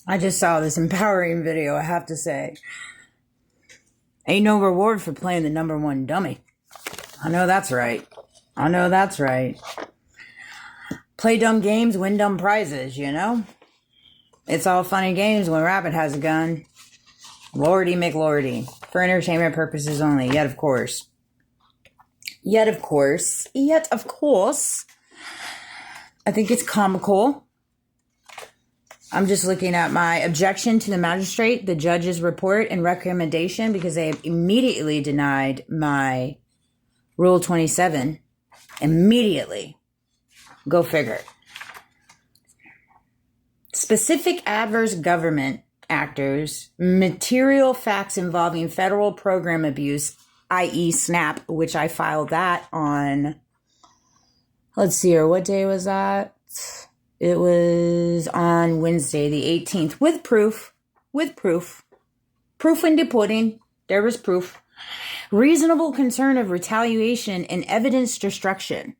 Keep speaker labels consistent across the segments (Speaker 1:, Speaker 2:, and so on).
Speaker 1: I just saw this empowering video, I have to say. Ain't no reward for playing the number one dummy. I know that's right. I know that's right. Play dumb games, win dumb prizes, you know? It's all fun and games when Rabbit has a gun. Lordy McLordy. For entertainment purposes only, yet of course. Yet of course. I think it's comical. I'm just looking at my objection to the magistrate, the judge's report and recommendation, because they have immediately denied my Rule 27. Immediately. Go figure. Specific adverse government actors, material facts involving federal program abuse, i.e. SNAP, which I filed that on, let's see here, what day was that? It was on Wednesday, the 18th, with proof. Proof in the pudding. There was proof. Reasonable concern of retaliation and evidence destruction.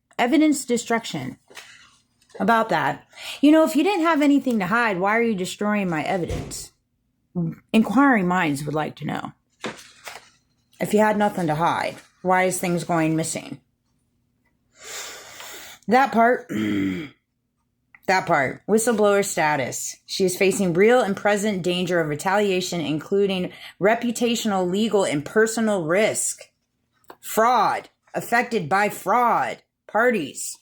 Speaker 1: About that. You know, if you didn't have anything to hide, why are you destroying my evidence? Inquiring minds would like to know. If you had nothing to hide, why is things going missing? That part. Whistleblower status. She is facing real and present danger of retaliation, including reputational, legal, and personal risk. Fraud. Affected by fraud. Parties.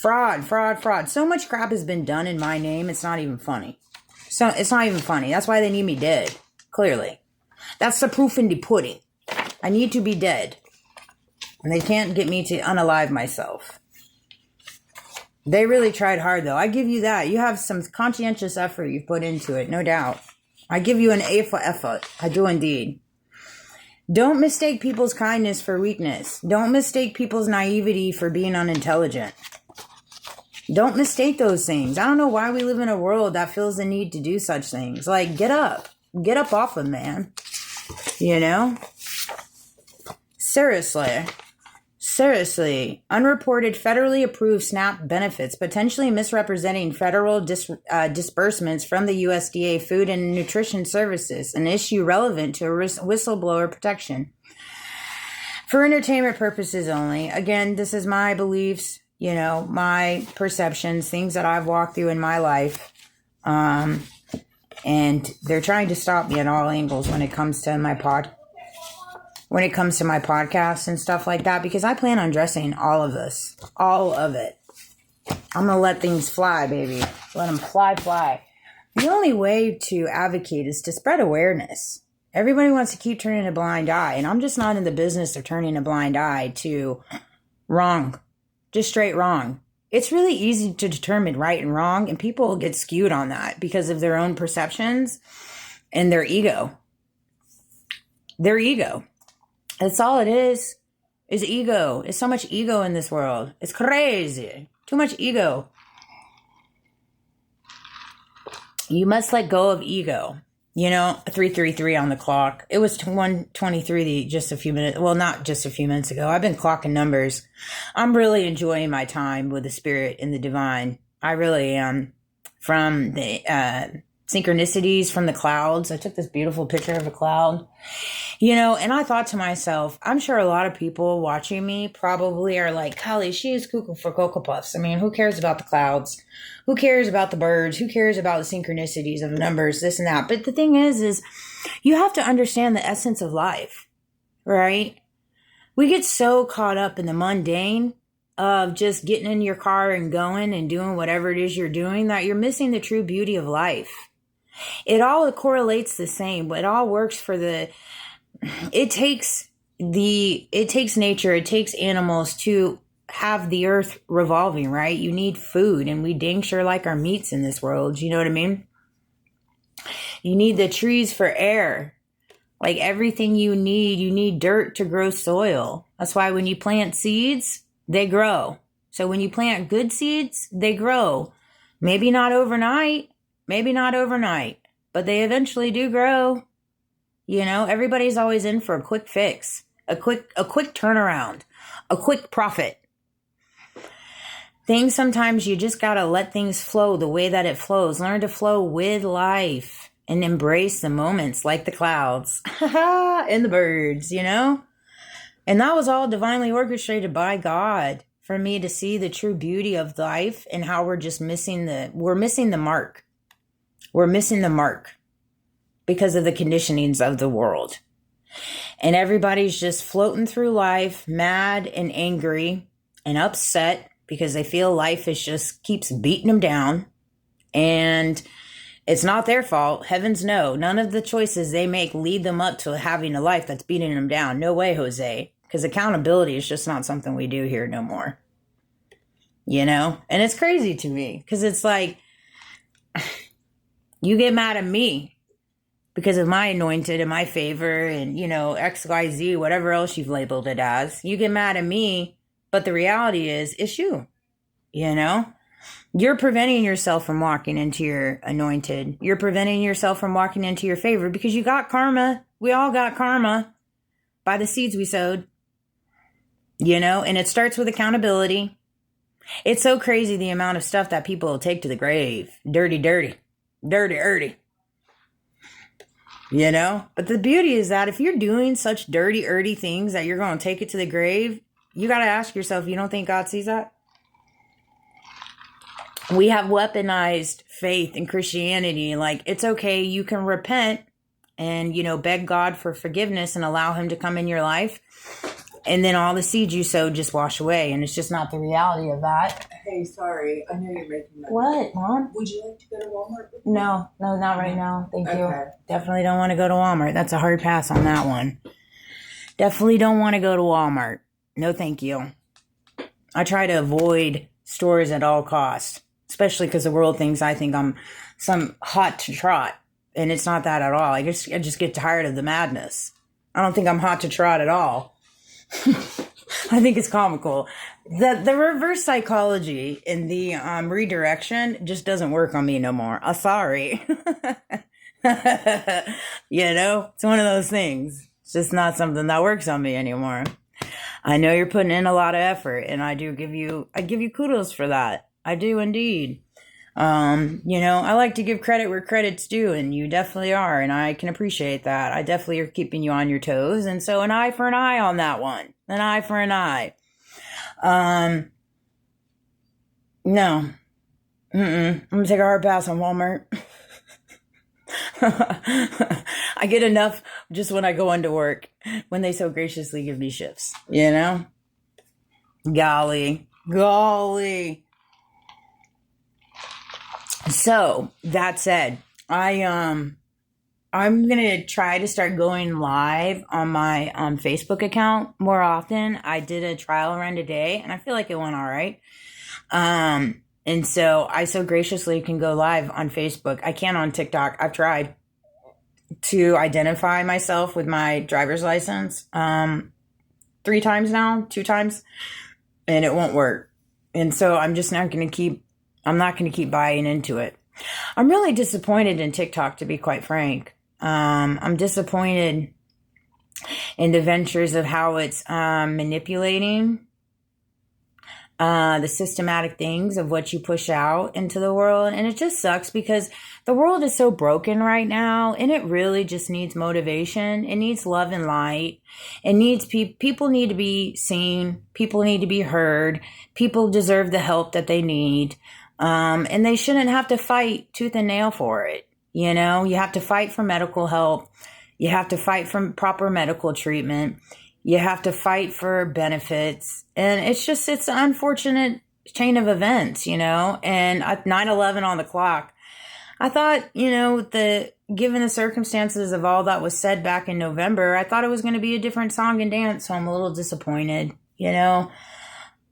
Speaker 1: Fraud. So much crap has been done in my name, it's not even funny. That's why they need me dead. Clearly. That's the proof in the pudding. I need to be dead. And they can't get me to unalive myself. They really tried hard, though. I give you that. You have some conscientious effort you've put into it, no doubt. I give you an A for effort. I do indeed. Don't mistake people's kindness for weakness. Don't mistake people's naivety for being unintelligent. Don't mistake those things. I don't know why we live in a world that feels the need to do such things. Like, get up. Get up off them, man. You know? Seriously. Unreported federally approved SNAP benefits, potentially misrepresenting federal disbursements from the USDA Food and Nutrition Services, an issue relevant to whistleblower protection. For entertainment purposes only. Again, this is my beliefs. You know, my perceptions, things that I've walked through in my life. And they're trying to stop me at all angles when it comes to my podcast and stuff like that, because I plan on addressing all of this. All of it. I'm going to let things fly, baby. Let them fly. The only way to advocate is to spread awareness. Everybody wants to keep turning a blind eye, and I'm just not in the business of turning a blind eye to wrong. Just straight wrong. It's really easy to determine right and wrong, and people get skewed on that because of their own perceptions and their ego. That's all it is ego. There's so much ego in this world. It's crazy. Too much ego. You must let go of ego. You know, 3:33 on the clock. It was 1:23 just a few minutes. Well, not just a few minutes ago. I've been clocking numbers. I'm really enjoying my time with the spirit and the divine. I really am. From the synchronicities from the clouds. I took this beautiful picture of a cloud. You know, and I thought to myself, I'm sure a lot of people watching me probably are like, Kali, she is cuckoo for Cocoa Puffs. I mean, who cares about the clouds? Who cares about the birds? Who cares about the synchronicities of numbers, this and that? But the thing is you have to understand the essence of life, right? We get so caught up in the mundane of just getting in your car and going and doing whatever it is you're doing that you're missing the true beauty of life. It all correlates the same. It all works for it takes nature, it takes animals to have the earth revolving, right? You need food, and we dang sure like our meats in this world. You know what I mean? You need the trees for air. Like everything you need dirt to grow soil. That's why when you plant seeds, they grow. So when you plant good seeds, they grow. Maybe not overnight, but they eventually do grow. You know, everybody's always in for a quick fix, a quick turnaround, a quick profit. Things sometimes you just got to let things flow the way that it flows. Learn to flow with life and embrace the moments like the clouds and the birds, you know? And that was all divinely orchestrated by God for me to see the true beauty of life and how we're just missing the mark. We're missing the mark because of the conditionings of the world. And everybody's just floating through life, mad and angry and upset because they feel life is just keeps beating them down. And it's not their fault. Heavens no. None of the choices they make lead them up to having a life that's beating them down. No way, Jose. Because accountability is just not something we do here no more. You know? And it's crazy to me. Because it's like, you get mad at me because of my anointed and my favor and, you know, XYZ, whatever else you've labeled it as. You get mad at me, but the reality is, it's you. You know? You're preventing yourself from walking into your anointed. You're preventing yourself from walking into your favor because you got karma. We all got karma by the seeds we sowed. You know? And it starts with accountability. It's so crazy the amount of stuff that people will take to the grave. Dirty, dirty. Dirty, dirty. You know? But the beauty is that if you're doing such dirty, dirty things that you're going to take it to the grave, you got to ask yourself, you don't think God sees that? We have weaponized faith in Christianity. Like, it's okay. You can repent and, you know, beg God for forgiveness and allow him to come in your life. And then all the seeds you sowed just wash away. And it's just not the reality of that.
Speaker 2: Hey, sorry. I know you're making that.
Speaker 1: What, Mom?
Speaker 2: Would you like to go to Walmart?
Speaker 1: No, not right now. Thank you.
Speaker 2: Okay.
Speaker 1: Definitely don't want to go to Walmart. That's a hard pass on that one. Definitely don't want to go to Walmart. No, thank you. I try to avoid stores at all costs, especially because the world thinks I think I'm some hot to trot. And it's not that at all. I just get tired of the madness. I don't think I'm hot to trot at all. I think it's comical. The reverse psychology and the redirection just doesn't work on me no more. Sorry. You know, it's one of those things. It's just not something that works on me anymore. I know you're putting in a lot of effort, and I give you kudos for that. I do indeed. You know, I like to give credit where credit's due, and you definitely are, and I can appreciate that. I definitely are keeping you on your toes, and so an eye for an eye on that one. An eye for an eye. No. I'm gonna take a hard pass on Walmart. I get enough just when I go into work, when they so graciously give me shifts, you know? Golly. So, that said, I'm going to try to start going live on my Facebook account more often. I did a trial run today, and I feel like it went all right. And so I so graciously can go live on Facebook. I can't on TikTok. I've tried to identify myself with my driver's license 3 times now, 2 times, and it won't work. And so I'm just not going to keep buying into it. I'm really disappointed in TikTok, to be quite frank. I'm disappointed in the ventures of how it's manipulating the systematic things of what you push out into the world. And it just sucks because the world is so broken right now, and it really just needs motivation. It needs love and light. It needs people need to be seen. People need to be heard. People deserve the help that they need. And they shouldn't have to fight tooth and nail for it. You know, you have to fight for medical help. You have to fight for proper medical treatment. You have to fight for benefits. And it's an unfortunate chain of events, you know, and 9/11 on the clock. I thought, you know, given the circumstances of all that was said back in November, I thought it was going to be a different song and dance. So I'm a little disappointed, you know.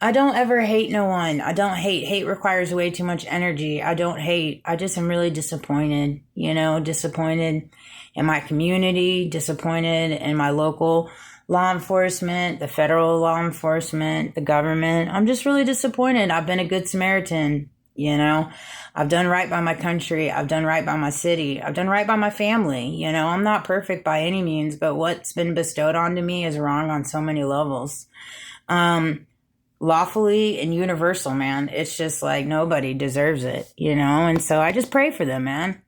Speaker 1: I don't ever hate no one. I don't hate. Hate requires way too much energy. I don't hate. I just am really disappointed, you know, disappointed in my community, disappointed in my local law enforcement, the federal law enforcement, the government. I'm just really disappointed. I've been a good Samaritan, you know. I've done right by my country. I've done right by my city. I've done right by my family. You know, I'm not perfect by any means, but what's been bestowed onto me is wrong on so many levels. lawfully and universal, man. It's just like nobody deserves it, you know? And so I just pray for them, man.